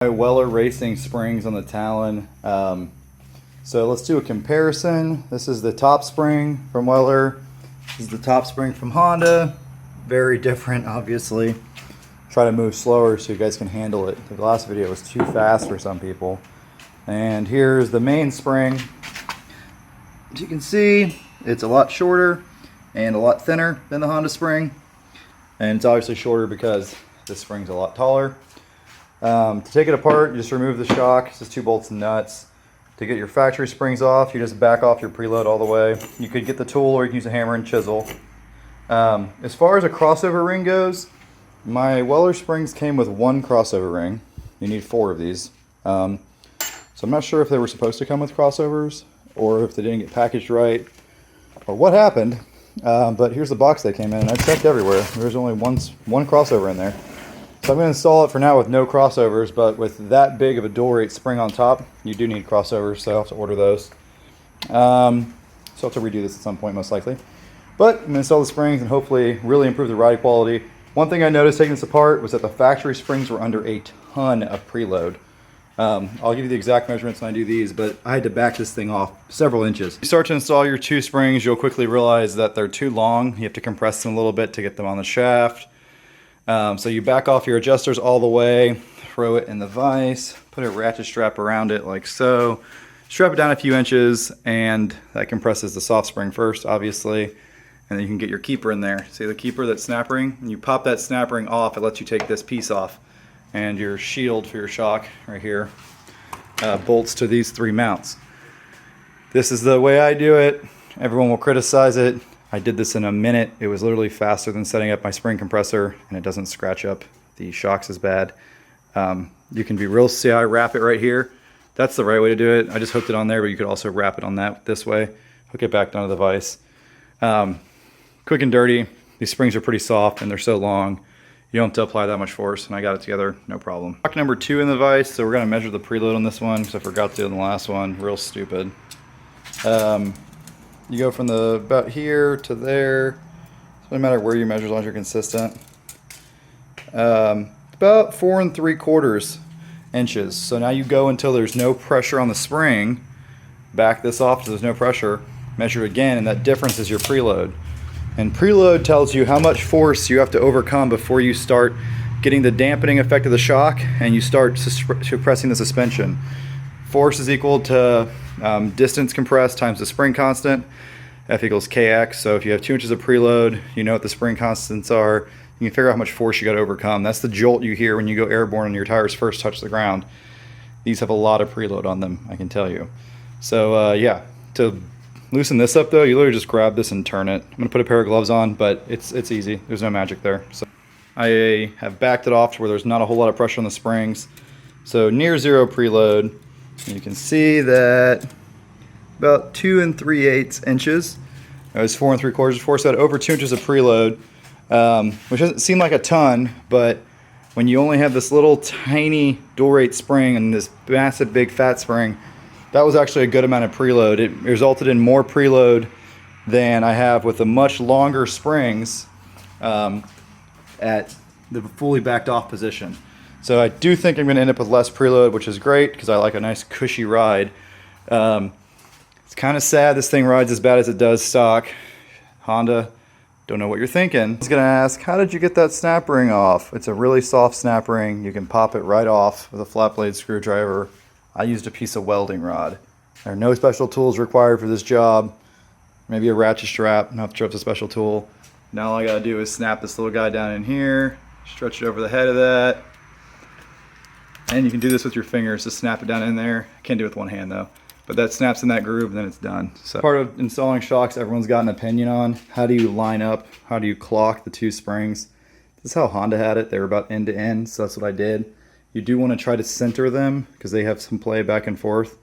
Weller Racing springs on the Talon. So let's do a comparison. This is the top spring from Weller. This is the top spring from Honda. Very different, obviously. Try to move slower so you guys can handle it. The last video was too fast for some people. And here's the main spring. As you can see, it's a lot shorter and a lot thinner than the Honda spring. And it's obviously shorter because this spring's a lot taller. To take it apart, you just remove the shock. It's just 2 bolts and nuts. To get your factory springs off, you just back off your preload all the way. You could get the tool or you can use a hammer and chisel. As far as a crossover ring goes, my Weller springs came with 1 crossover ring. You need 4 of these. So I'm not sure if they were supposed to come with crossovers or if they didn't get packaged right or what happened. But here's the box they came in, and I checked everywhere. There's only one crossover in there. So I'm going to install it for now with no crossovers, but with that big of a dual rate spring on top, you do need crossovers, so I'll have to order those. So I'll have to redo this at some point, most likely. But I'm going to install the springs and hopefully really improve the ride quality. One thing I noticed taking this apart was that the factory springs were under a ton of preload. I'll give you the exact measurements when I do these, but I had to back this thing off several inches. You start to install your 2 springs, you'll quickly realize that they're too long. You have to compress them a little bit to get them on the shaft. So you back off your adjusters all the way, throw it in the vise, put a ratchet strap around it like so, strap it down a few inches, and that compresses the soft spring first, obviously, and then you can get your keeper in there. See the keeper, that snap ring? When you pop that snap ring off, it lets you take this piece off, and your shield for your shock right here bolts to these 3 mounts. This is the way I do it. Everyone will criticize it. I did this in a minute. It was literally faster than setting up my spring compressor, and it doesn't scratch up the shocks as bad. You can be real, see how I wrap it right here? That's the right way to do it. I just hooked it on there, but you could also wrap it on that this way. Hook it back down to the vise. Quick and dirty. These springs are pretty soft and they're so long. You don't have to apply that much force, and I got it together, no problem. Shock number 2 in the vise, so we're gonna measure the preload on this one because I forgot to in the last one. Real stupid. You go from about here to there. It doesn't matter where you measure as long as you're consistent. About 4 3/4 inches. So now you go until there's no pressure on the spring. Back this off so there's no pressure. Measure again, and that difference is your preload. And preload tells you how much force you have to overcome before you start getting the dampening effect of the shock and you start suppressing the suspension. Force is equal to distance compressed times the spring constant. F equals kx. So if you have 2 inches of preload, you know what the spring constants are. You can figure out how much force you got to overcome. That's the jolt you hear when you go airborne and your tires first touch the ground. These have a lot of preload on them, I can tell you. So yeah, to loosen this up though, you literally just grab this and turn it. I'm gonna put a pair of gloves on, but it's easy. There's no magic there. So I have backed it off to where there's not a whole lot of pressure on the springs. So near 0 preload. You can see that about 2 3/8 inches. It was 4 3/4 force. That over 2 inches of preload, which doesn't seem like a ton, but when you only have this little tiny dual rate spring and this massive big fat spring, that was actually a good amount of preload. It resulted in more preload than I have with the much longer springs at the fully backed off position. So I do think I'm going to end up with less preload, which is great because I like a nice cushy ride. It's kind of sad this thing rides as bad as it does stock. Honda, don't know what you're thinking. I was going to ask, how did you get that snap ring off? It's a really soft snap ring. You can pop it right off with a flat blade screwdriver. I used a piece of welding rod. There are no special tools required for this job. Maybe a ratchet strap, not sure if it's a special tool. Now all I gotta do is snap this little guy down in here, stretch it over the head of that. And you can do this with your fingers, just snap it down in there. I can't do it with one hand though. But that snaps in that groove and then it's done. So part of installing shocks, everyone's got an opinion on. How do you line up? How do you clock the 2 springs? This is how Honda had it. They were about end to end, so that's what I did. You do want to try to center them because they have some play back and forth.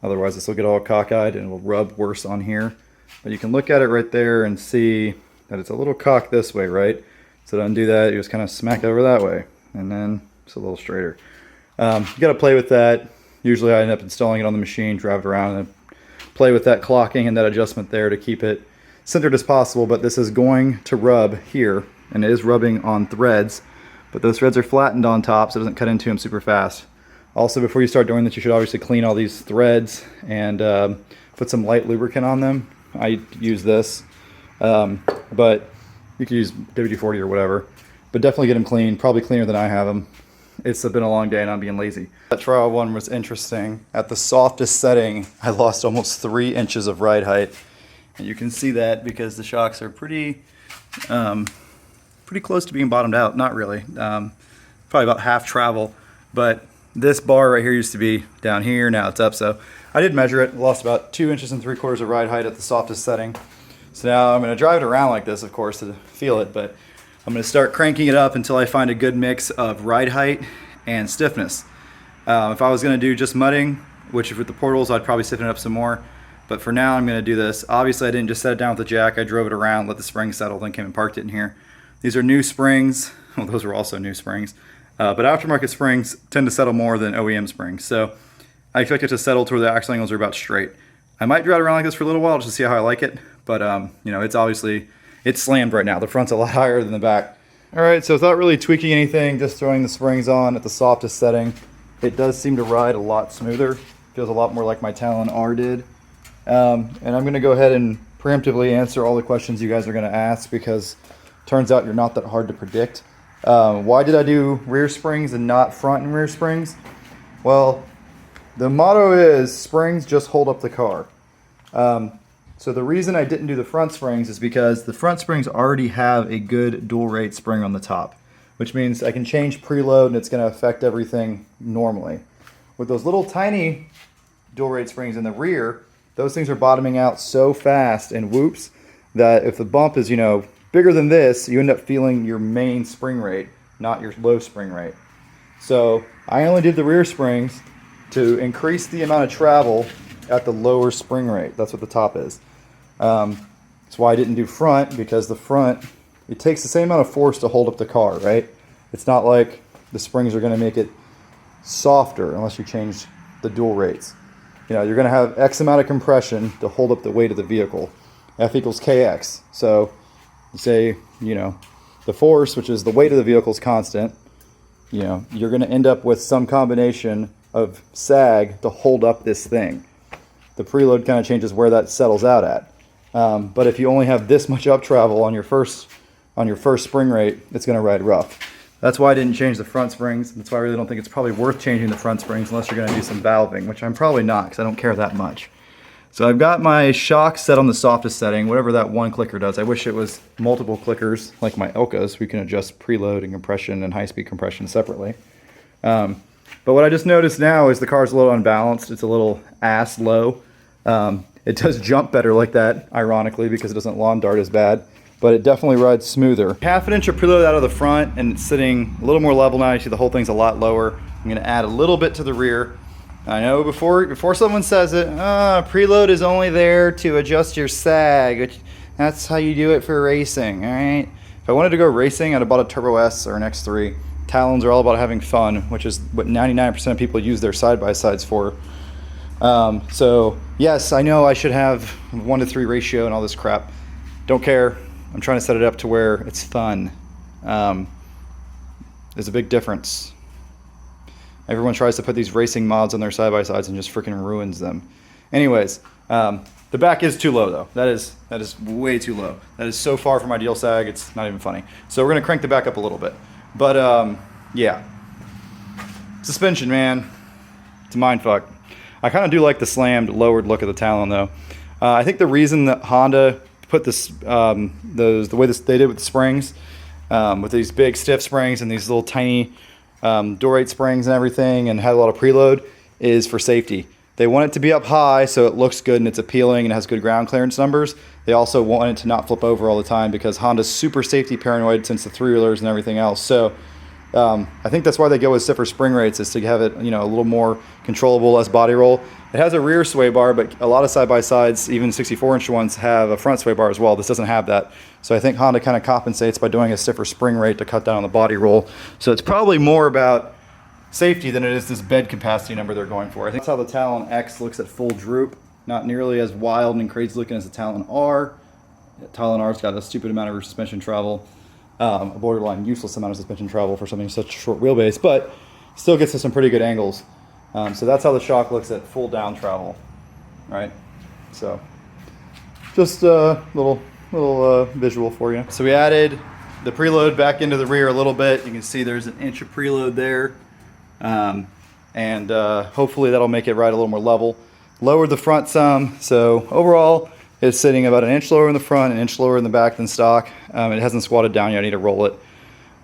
Otherwise this will get all cockeyed and it will rub worse on here. But you can look at it right there and see that it's a little cocked this way, right? So to undo that, you just kind of smack it over that way. And then it's a little straighter. You got to play with that. Usually I end up installing it on the machine, drive it around, and play with that clocking and that adjustment there to keep it centered as possible. But this is going to rub here, and it is rubbing on threads. But those threads are flattened on top, so it doesn't cut into them super fast. Also, before you start doing this, you should obviously clean all these threads and put some light lubricant on them. I use this, but you could use WD-40 or whatever. But definitely get them clean, probably cleaner than I have them. It's been a long day and I'm being lazy. That trial one was interesting. At the softest setting, I lost almost 3 inches of ride height. And you can see that because the shocks are pretty close to being bottomed out. Not really, probably about half travel. But this bar right here used to be down here, now it's up. So I did measure it, lost about 2 inches and 3/4 of ride height at the softest setting. So now I'm gonna drive it around like this, of course, to feel it, but I'm gonna start cranking it up until I find a good mix of ride height and stiffness. If I was gonna do just mudding, which with the portals, I'd probably stiffen it up some more. But for now, I'm gonna do this. Obviously, I didn't just set it down with the jack. I drove it around, let the springs settle, then came and parked it in here. These are new springs. Well, those were also new springs. But aftermarket springs tend to settle more than OEM springs. So I expect it to settle to where the axle angles are about straight. I might drive it around like this for a little while just to see how I like it. But you know, it's slammed right now. The front's a lot higher than the back. All right, so without really tweaking anything, just throwing the springs on at the softest setting, it does seem to ride a lot smoother. Feels a lot more like my Talon R did. And I'm gonna go ahead and preemptively answer all the questions you guys are gonna ask because it turns out you're not that hard to predict. Why did I do rear springs and not front and rear springs? Well, the motto is springs just hold up the car. So the reason I didn't do the front springs is because the front springs already have a good dual rate spring on the top, which means I can change preload and it's going to affect everything normally. With those little tiny dual rate springs in the rear, those things are bottoming out so fast and whoops that if the bump is, you know, bigger than this, you end up feeling your main spring rate, not your low spring rate. So I only did the rear springs to increase the amount of travel at the lower spring rate. That's what the top is. That's why I didn't do front, because the front, it takes the same amount of force to hold up the car, right? It's not like the springs are going to make it softer unless you change the dual rates. You know, you're going to have X amount of compression to hold up the weight of the vehicle. F equals KX. So you say, you know, the force, which is the weight of the vehicle, is constant. You know, you're going to end up with some combination of sag to hold up this thing. The preload kind of changes where that settles out at. But if you only have this much up travel on your first spring rate, it's going to ride rough. That's why I didn't change the front springs. That's why I really don't think it's probably worth changing the front springs unless you're going to do some valving, which I'm probably not because I don't care that much. So I've got my shock set on the softest setting, whatever that one clicker does. I wish it was multiple clickers like my Elkas. We can adjust preload and compression and high-speed compression separately. But what I just noticed now is the car's a little unbalanced. It's a little ass low. It does jump better like that, ironically, because it doesn't lawn dart as bad, but it definitely rides smoother. Half an inch of preload out of the front, and it's sitting a little more level now. You see the whole thing's a lot lower. I'm gonna add a little bit to the rear. I know before someone says it, preload is only there to adjust your sag, which that's how you do it for racing, all right? If I wanted to go racing, I'd have bought a Turbo S or an X3. Talons are all about having fun, which is what 99% of people use their side-by-sides for. So yes, I know I should have 1-to-3 ratio and all this crap. Don't care. I'm trying to set it up to where it's fun. There's a big difference. Everyone tries to put these racing mods on their side-by-sides and just freaking ruins them. Anyways, the back is too low though. That is way too low. That is so far from ideal sag, it's not even funny. So we're gonna crank the back up a little bit. But yeah, suspension, man, it's a mind fuck. I kind of do like the slammed, lowered look of the Talon though. I think the reason that Honda put this, the way they did with the springs, with these big stiff springs and these little tiny dual rate springs and everything, and had a lot of preload, is for safety. They want it to be up high so it looks good and it's appealing and has good ground clearance numbers. They also want it to not flip over all the time because Honda's super safety paranoid since the three-wheelers and everything else. So I think that's why they go with stiffer spring rates, is to have it, you know, a little more controllable, less body roll. It has a rear sway bar, but a lot of side-by-sides, even 64-inch ones, have a front sway bar as well. This doesn't have that. So I think Honda kind of compensates by doing a stiffer spring rate to cut down on the body roll. So it's probably more about safety than it is this bed capacity number they're going for. I think that's how the Talon X looks at full droop. Not nearly as wild and crazy looking as the Talon R. The Talon R's got a stupid amount of suspension travel. A borderline useless amount of suspension travel for something such a short wheelbase, but still gets to some pretty good angles. So that's how the shock looks at full down travel, right? So just a little visual for you. So we added the preload back into the rear a little bit. You can see there's an inch of preload there. Hopefully that'll make it ride a little more level. Lowered the front some, so overall it's sitting about an inch lower in the front, an inch lower in the back than stock. It hasn't squatted down yet, I need to roll it.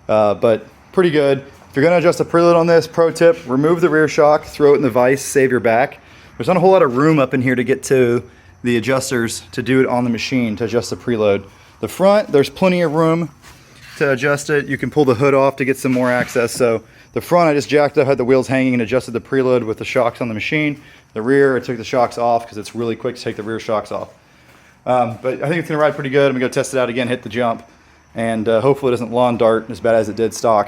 But pretty good. If you're gonna adjust the preload on this, pro tip, remove the rear shock, throw it in the vise, save your back. There's not a whole lot of room up in here to get to the adjusters to do it on the machine to adjust the preload. The front, there's plenty of room to adjust it. You can pull the hood off to get some more access. So the front, I just jacked up, had the wheels hanging and adjusted the preload with the shocks on the machine. The rear, I took the shocks off because it's really quick to take the rear shocks off. But I think it's gonna ride pretty good. I'm gonna go test it out again, hit the jump, and hopefully it doesn't lawn dart as bad as it did stock.